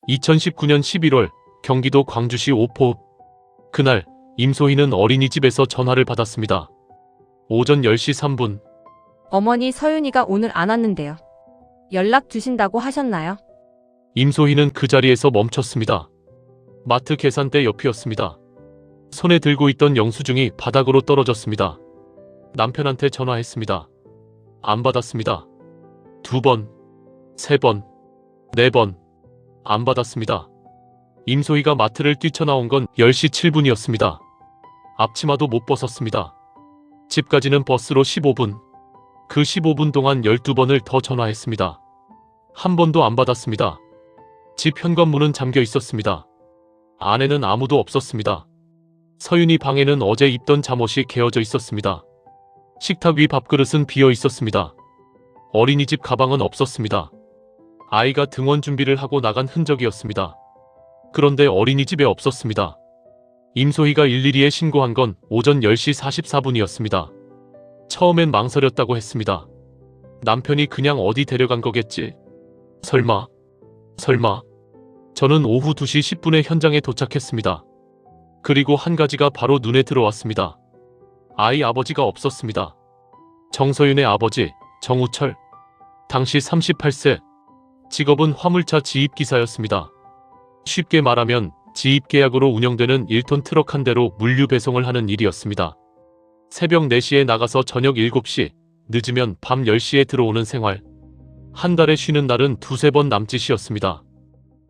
2019년 11월 경기도 광주시 오포읍. 그날 임소희는 어린이집에서 전화를 받았습니다. 오전 10시 3분. 어머니, 서윤이가 오늘 안 왔는데요. 연락 주신다고 하셨나요? 임소희는 그 자리에서 멈췄습니다. 마트 계산대 옆이었습니다. 손에 들고 있던 영수증이 바닥으로 떨어졌습니다. 남편한테 전화했습니다. 안 받았습니다. 2번, 3번, 4번. 안 받았습니다. 임소희가 마트를 뛰쳐나온 건 10시 7분이었습니다. 앞치마도 못 벗었습니다. 집까지는 버스로 15분. 그 15분 동안 12번을 더 전화했습니다. 한 번도 안 받았습니다. 집 현관문은 잠겨 있었습니다. 안에는 아무도 없었습니다. 서윤이 방에는 어제 입던 잠옷이 개어져 있었습니다. 식탁 위 밥그릇은 비어 있었습니다. 어린이집 가방은 없었습니다. 아이가 등원 준비를 하고 나간 흔적이었습니다. 그런데 어린이집에 없었습니다. 임소희가 112에 신고한 건 오전 10시 44분이었습니다. 처음엔 망설였다고 했습니다. 남편이 그냥 어디 데려간 거겠지. 설마. 저는 오후 2시 10분에 현장에 도착했습니다. 그리고 한 가지가 바로 눈에 들어왔습니다. 아이 아버지가 없었습니다. 정서윤의 아버지, 정우철. 당시 38세. 직업은 화물차 지입기사였습니다. 쉽게 말하면 지입계약으로 운영되는 1톤 트럭 한 대로 물류 배송을 하는 일이었습니다. 새벽 4시에 나가서 저녁 7시, 늦으면 밤 10시에 들어오는 생활. 한 달에 쉬는 날은 2~3번 남짓이었습니다.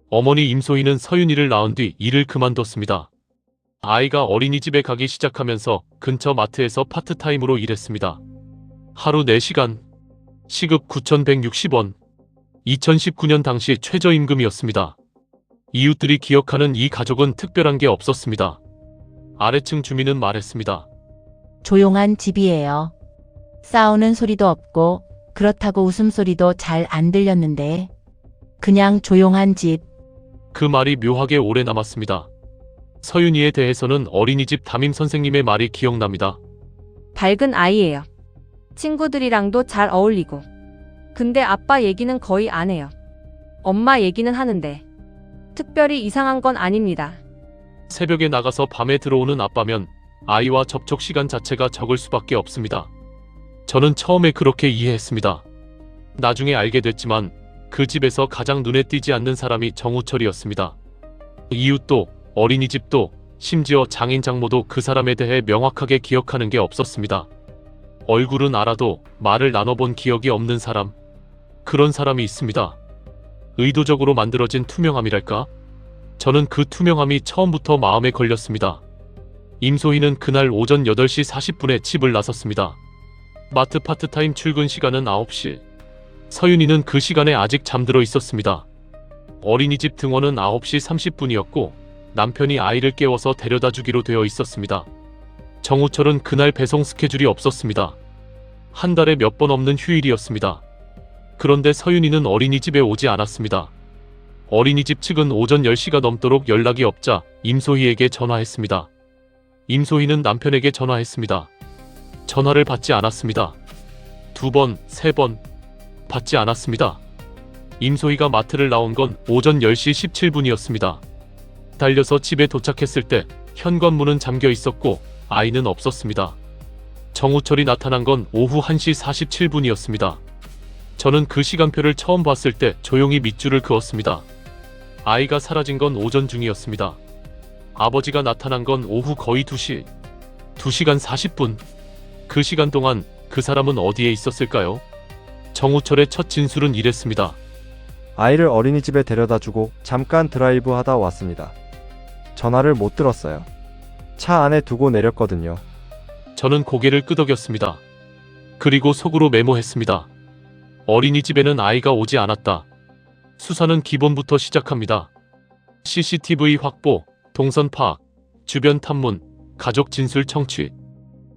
어머니 임소희는 서윤이를 낳은 뒤 일을 그만뒀습니다. 아이가 어린이집에 가기 시작하면서 근처 마트에서 파트타임으로 일했습니다. 하루 4시간, 시급 9,160원. 2019년 당시 최저임금이었습니다. 이웃들이 기억하는 이 가족은 특별한 게 없었습니다. 아래층 주민은 말했습니다. 조용한 집이에요. 싸우는 소리도 없고 그렇다고 웃음소리도 잘 안 들렸는데 그냥 조용한 집. 그 말이 묘하게 오래 남았습니다. 서윤이에 대해서는 어린이집 담임 선생님의 말이 기억납니다. 밝은 아이예요. 친구들이랑도 잘 어울리고. 근데 아빠 얘기는 거의 안 해요. 엄마 얘기는 하는데 특별히 이상한 건 아닙니다. 새벽에 나가서 밤에 들어오는 아빠면 아이와 접촉 시간 자체가 적을 수밖에 없습니다. 저는 처음에 그렇게 이해했습니다. 나중에 알게 됐지만 그 집에서 가장 눈에 띄지 않는 사람이 정우철이었습니다. 이웃도, 어린이집도, 심지어 장인 장모도 그 사람에 대해 명확하게 기억하는 게 없었습니다. 얼굴은 알아도 말을 나눠본 기억이 없는 사람. 그런 사람이 있습니다. 의도적으로 만들어진 투명함이랄까? 저는 그 투명함이 처음부터 마음에 걸렸습니다. 임소희는 그날 오전 8시 40분에 집을 나섰습니다. 마트 파트타임 출근 시간은 9시. 서윤이는 그 시간에 아직 잠들어 있었습니다. 어린이집 등원은 9시 30분이었고 남편이 아이를 깨워서 데려다 주기로 되어 있었습니다. 정우철은 그날 배송 스케줄이 없었습니다. 한 달에 몇 번 없는 휴일이었습니다. 그런데 서윤이는 어린이집에 오지 않았습니다. 어린이집 측은 오전 10시가 넘도록 연락이 없자 임소희에게 전화했습니다. 임소희는 남편에게 전화했습니다. 전화를 받지 않았습니다. 2번, 3번 받지 않았습니다. 임소희가 마트를 나온 건 오전 10시 17분이었습니다. 달려서 집에 도착했을 때 현관문은 잠겨 있었고 아이는 없었습니다. 정우철이 나타난 건 오후 1시 47분이었습니다. 저는 그 시간표를 처음 봤을 때 조용히 밑줄을 그었습니다. 아이가 사라진 건 오전 중이었습니다. 아버지가 나타난 건 오후 거의 2시. 2시간 40분. 그 시간 동안 그 사람은 어디에 있었을까요? 정우철의 첫 진술은 이랬습니다. 아이를 어린이집에 데려다주고 잠깐 드라이브 하다 왔습니다. 전화를 못 들었어요. 차 안에 두고 내렸거든요. 저는 고개를 끄덕였습니다. 그리고 속으로 메모했습니다. 어린이집에는 아이가 오지 않았다. 수사는 기본부터 시작합니다. CCTV 확보, 동선 파악, 주변 탐문, 가족 진술 청취.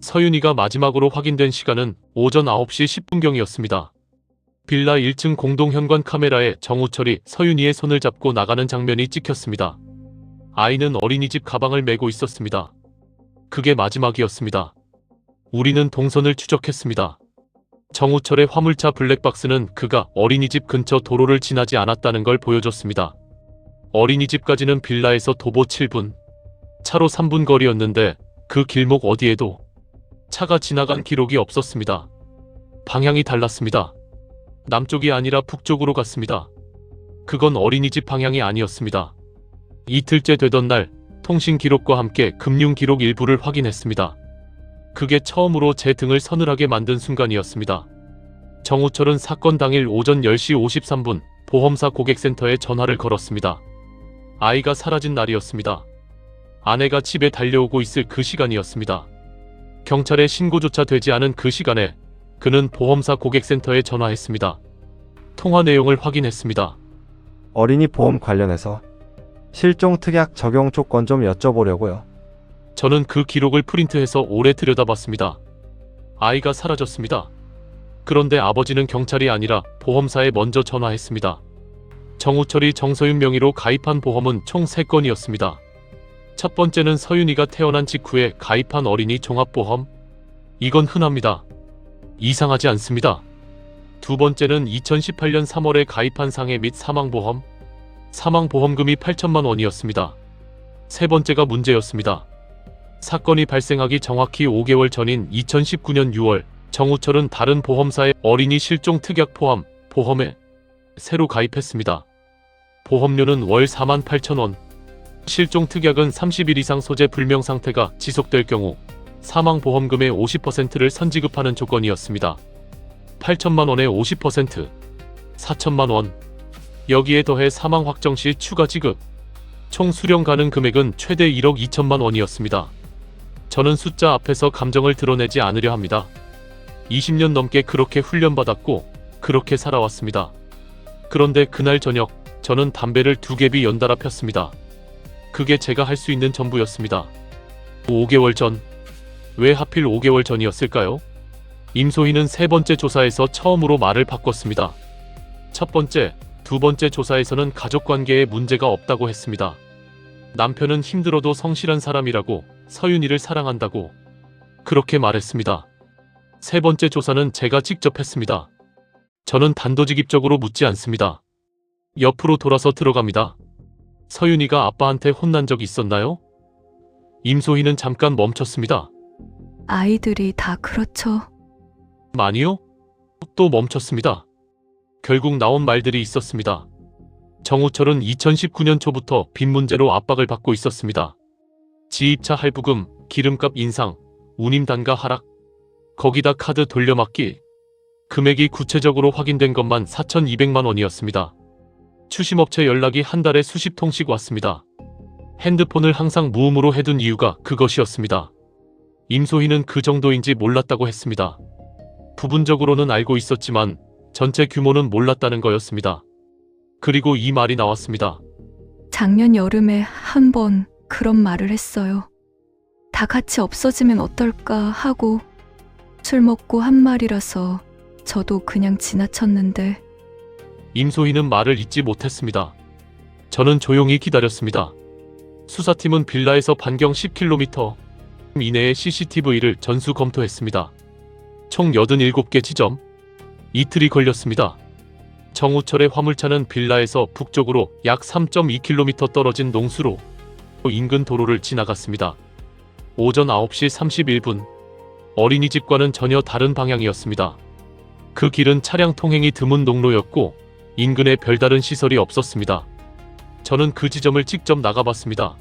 서윤이가 마지막으로 확인된 시간은 오전 9시 10분경이었습니다. 빌라 1층 공동 현관 카메라에 정우철이 서윤이의 손을 잡고 나가는 장면이 찍혔습니다. 아이는 어린이집 가방을 메고 있었습니다. 그게 마지막이었습니다. 우리는 동선을 추적했습니다. 정우철의 화물차 블랙박스는 그가 어린이집 근처 도로를 지나지 않았다는 걸 보여줬습니다. 어린이집까지는 빌라에서 도보 7분, 차로 3분 거리였는데 그 길목 어디에도 차가 지나간 기록이 없었습니다. 방향이 달랐습니다. 남쪽이 아니라 북쪽으로 갔습니다. 그건 어린이집 방향이 아니었습니다. 이틀째 되던 날 통신 기록과 함께 금융 기록 일부를 확인했습니다. 그게 처음으로 제 등을 서늘하게 만든 순간이었습니다. 정우철은 사건 당일 오전 10시 53분 보험사 고객센터에 전화를 걸었습니다. 아이가 사라진 날이었습니다. 아내가 집에 달려오고 있을 그 시간이었습니다. 경찰에 신고조차 되지 않은 그 시간에 그는 보험사 고객센터에 전화했습니다. 통화 내용을 확인했습니다. 어린이 보험 관련해서 실종 특약 적용 조건 좀 여쭤보려고요. 저는 그 기록을 프린트해서 오래 들여다봤습니다. 아이가 사라졌습니다. 그런데 아버지는 경찰이 아니라 보험사에 먼저 전화했습니다. 정우철이 정서윤 명의로 가입한 보험은 총 3건이었습니다. 첫 번째는 서윤이가 태어난 직후에 가입한 어린이 종합보험. 이건 흔합니다. 이상하지 않습니다. 두 번째는 2018년 3월에 가입한 상해 및 사망보험. 사망보험금이 8천만 원이었습니다. 세 번째가 문제였습니다. 사건이 발생하기 정확히 5개월 전인 2019년 6월 정우철은 다른 보험사의 어린이 실종 특약 포함 보험에 새로 가입했습니다. 보험료는 월 48,000원. 실종 특약은 30일 이상 소재 불명 상태가 지속될 경우 사망보험금의 50%를 선지급하는 조건이었습니다. 8천만 원의 50%, 4천만 원. 여기에 더해 사망 확정 시 추가 지급. 총 수령 가능 금액은 최대 1억 2천만 원이었습니다. 저는 숫자 앞에서 감정을 드러내지 않으려 합니다. 20년 넘게 그렇게 훈련받았고 그렇게 살아왔습니다. 그런데 그날 저녁 저는 담배를 2갭이 연달아 폈습니다. 그게 제가 할 수 있는 전부였습니다. 5개월 전. 왜 하필 5개월 전이었을까요? 임소희는 세 번째 조사에서 처음으로 말을 바꿨습니다. 첫 번째, 두 번째 조사에서는 가족관계에 문제가 없다고 했습니다. 남편은 힘들어도 성실한 사람이라고, 서윤이를 사랑한다고 그렇게 말했습니다. 세 번째 조사는 제가 직접 했습니다. 저는 단도직입적으로 묻지 않습니다. 옆으로 돌아서 들어갑니다. 서윤이가 아빠한테 혼난 적 있었나요? 임소희는 잠깐 멈췄습니다. 아이들이 다 그렇죠. 많이요? 또 멈췄습니다. 결국 나온 말들이 있었습니다. 정우철은 2019년 초부터 빚 문제로 압박을 받고 있었습니다. 지입차 할부금, 기름값 인상, 운임 단가 하락, 거기다 카드 돌려막기. 금액이 구체적으로 확인된 것만 4,200만 원이었습니다. 추심업체 연락이 한 달에 수십 통씩 왔습니다. 핸드폰을 항상 무음으로 해둔 이유가 그것이었습니다. 임소희는 그 정도인지 몰랐다고 했습니다. 부분적으로는 알고 있었지만 전체 규모는 몰랐다는 거였습니다. 그리고 이 말이 나왔습니다. 작년 여름에 한 번 그런 말을 했어요. 다 같이 없어지면 어떨까 하고 술 먹고 한 말이라서 저도 그냥 지나쳤는데 임소희는 말을 잇지 못했습니다. 저는 조용히 기다렸습니다. 수사팀은 빌라에서 반경 10km 이내의 CCTV를 전수 검토했습니다. 총 87개 지점. 이틀이 걸렸습니다. 정우철의 화물차는 빌라에서 북쪽으로 약 3.2km 떨어진 농수로 인근 도로를 지나갔습니다. 오전 9시 31분. 어린이집과는 전혀 다른 방향이었습니다. 그 길은 차량 통행이 드문 농로였고 인근에 별다른 시설이 없었습니다. 저는 그 지점을 직접 나가봤습니다.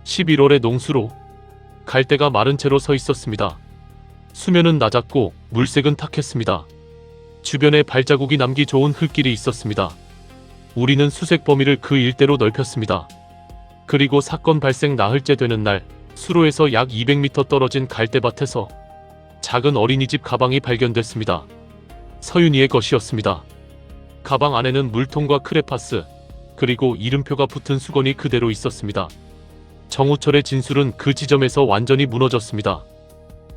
11월의 농수로. 갈대가 마른 채로 서 있었습니다. 수면은 낮았고 물색은 탁했습니다. 주변에 발자국이 남기 좋은 흙길이 있었습니다. 우리는 수색 범위를 그 일대로 넓혔습니다. 그리고 사건 발생 나흘째 되는 날 수로에서 약 200m 떨어진 갈대밭에서 작은 어린이집 가방이 발견됐습니다. 서윤이의 것이었습니다. 가방 안에는 물통과 크레파스, 그리고 이름표가 붙은 수건이 그대로 있었습니다. 정우철의 진술은 그 지점에서 완전히 무너졌습니다.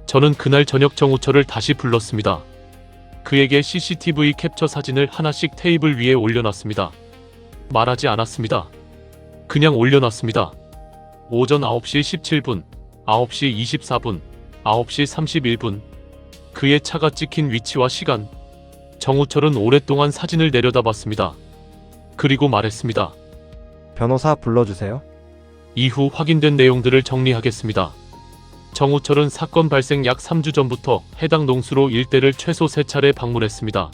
저는 그날 저녁 정우철을 다시 불렀습니다. 그에게 CCTV 캡처 사진을 하나씩 테이블 위에 올려놨습니다. 말하지 않았습니다. 그냥 올려놨습니다. 오전 9시 17분, 9시 24분, 9시 31분. 그의 차가 찍힌 위치와 시간. 정우철은 오랫동안 사진을 내려다봤습니다. 그리고 말했습니다. 변호사 불러주세요. 이후 확인된 내용들을 정리하겠습니다. 정우철은 사건 발생 약 3주 전부터 해당 농수로 일대를 최소 3차례 방문했습니다.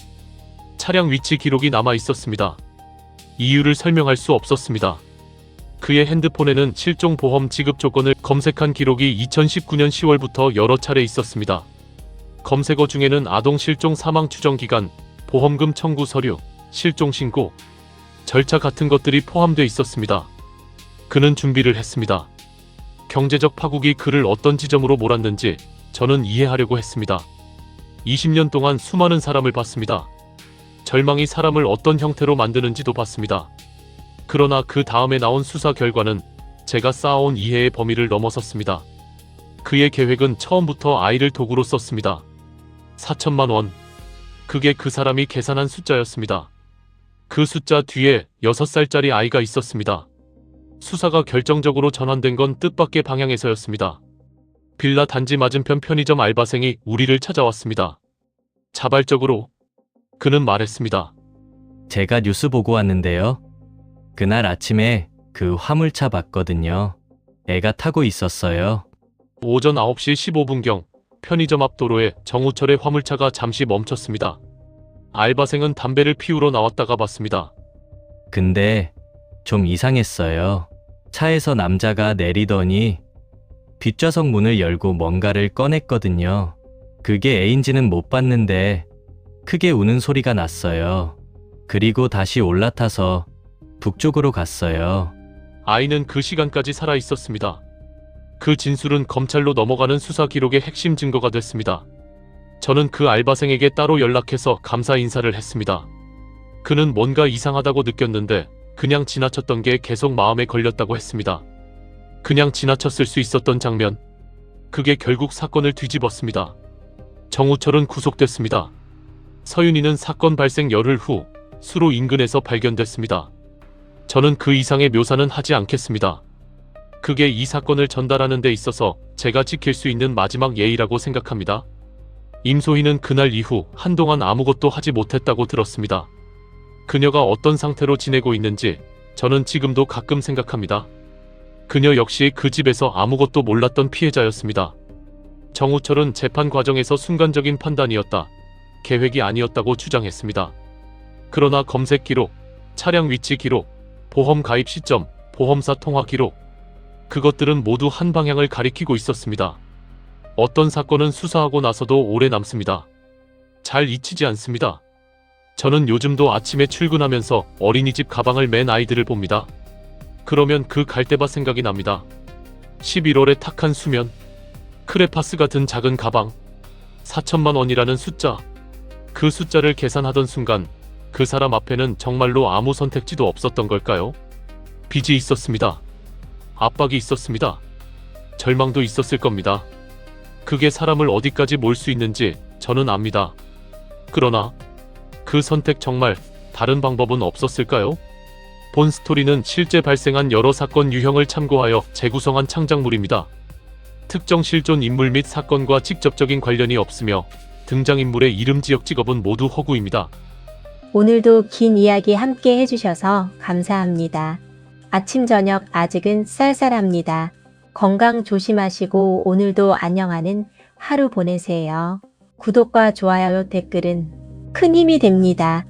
차량 위치 기록이 남아 있었습니다. 이유를 설명할 수 없었습니다. 그의 핸드폰에는 실종 보험 지급 조건을 검색한 기록이 2019년 10월부터 여러 차례 있었습니다. 검색어 중에는 아동 실종 사망 추정 기간, 보험금 청구 서류, 실종 신고, 절차 같은 것들이 포함되어 있었습니다. 그는 준비를 했습니다. 경제적 파국이 그를 어떤 지점으로 몰았는지 저는 이해하려고 했습니다. 20년 동안 수많은 사람을 봤습니다. 절망이 사람을 어떤 형태로 만드는지도 봤습니다. 그러나 그 다음에 나온 수사 결과는 제가 쌓아온 이해의 범위를 넘어섰습니다. 그의 계획은 처음부터 아이를 도구로 썼습니다. 4천만 원. 그게 그 사람이 계산한 숫자였습니다. 그 숫자 뒤에 6살짜리 아이가 있었습니다. 수사가 결정적으로 전환된 건 뜻밖의 방향에서였습니다. 빌라 단지 맞은편 편의점 알바생이 우리를 찾아왔습니다. 자발적으로 그는 말했습니다. 제가 뉴스 보고 왔는데요. 그날 아침에 그 화물차 봤거든요. 애가 타고 있었어요. 오전 9시 15분경 편의점 앞 도로에 정우철의 화물차가 잠시 멈췄습니다. 알바생은 담배를 피우러 나왔다가 봤습니다. 근데 좀 이상했어요. 차에서 남자가 내리더니 뒷좌석 문을 열고 뭔가를 꺼냈거든요. 그게 애인지는 못 봤는데 크게 우는 소리가 났어요. 그리고 다시 올라타서 북쪽으로 갔어요. 아이는 그 시간까지 살아 있었습니다. 그 진술은 검찰로 넘어가는 수사 기록의 핵심 증거가 됐습니다. 저는 그 알바생에게 따로 연락해서 감사 인사를 했습니다. 그는 뭔가 이상하다고 느꼈는데 그냥 지나쳤던 게 계속 마음에 걸렸다고 했습니다. 그냥 지나쳤을 수 있었던 장면. 그게 결국 사건을 뒤집었습니다. 정우철은 구속됐습니다. 서윤이는 사건 발생 열흘 후 수로 인근에서 발견됐습니다. 저는 그 이상의 묘사는 하지 않겠습니다. 그게 이 사건을 전달하는 데 있어서 제가 지킬 수 있는 마지막 예의라고 생각합니다. 임소희는 그날 이후 한동안 아무것도 하지 못했다고 들었습니다. 그녀가 어떤 상태로 지내고 있는지 저는 지금도 가끔 생각합니다. 그녀 역시 그 집에서 아무것도 몰랐던 피해자였습니다. 정우철은 재판 과정에서 순간적인 판단이었다. 계획이 아니었다고 주장했습니다. 그러나 검색 기록, 차량 위치 기록, 보험 가입 시점, 보험사 통화 기록, 그것들은 모두 한 방향을 가리키고 있었습니다. 어떤 사건은 수사하고 나서도 오래 남습니다. 잘 잊히지 않습니다. 저는 요즘도 아침에 출근하면서 어린이집 가방을 맨 아이들을 봅니다. 그러면 그 갈대밭 생각이 납니다. 11월의 탁한 수면, 크레파스 같은 작은 가방, 4천만 원이라는 숫자. 그 숫자를 계산하던 순간 그 사람 앞에는 정말로 아무 선택지도 없었던 걸까요? 빚이 있었습니다. 압박이 있었습니다. 절망도 있었을 겁니다. 그게 사람을 어디까지 몰 수 있는지 저는 압니다. 그러나 그 선택 정말 다른 방법은 없었을까요? 본 스토리는 실제 발생한 여러 사건 유형을 참고하여 재구성한 창작물입니다. 특정 실존 인물 및 사건과 직접적인 관련이 없으며 등장인물의 이름, 지역, 직업은 모두 허구입니다. 오늘도 긴 이야기 함께 해주셔서 감사합니다. 아침 저녁 아직은 쌀쌀합니다. 건강 조심하시고 오늘도 안녕하는 하루 보내세요. 구독과 좋아요, 댓글은 큰 힘이 됩니다.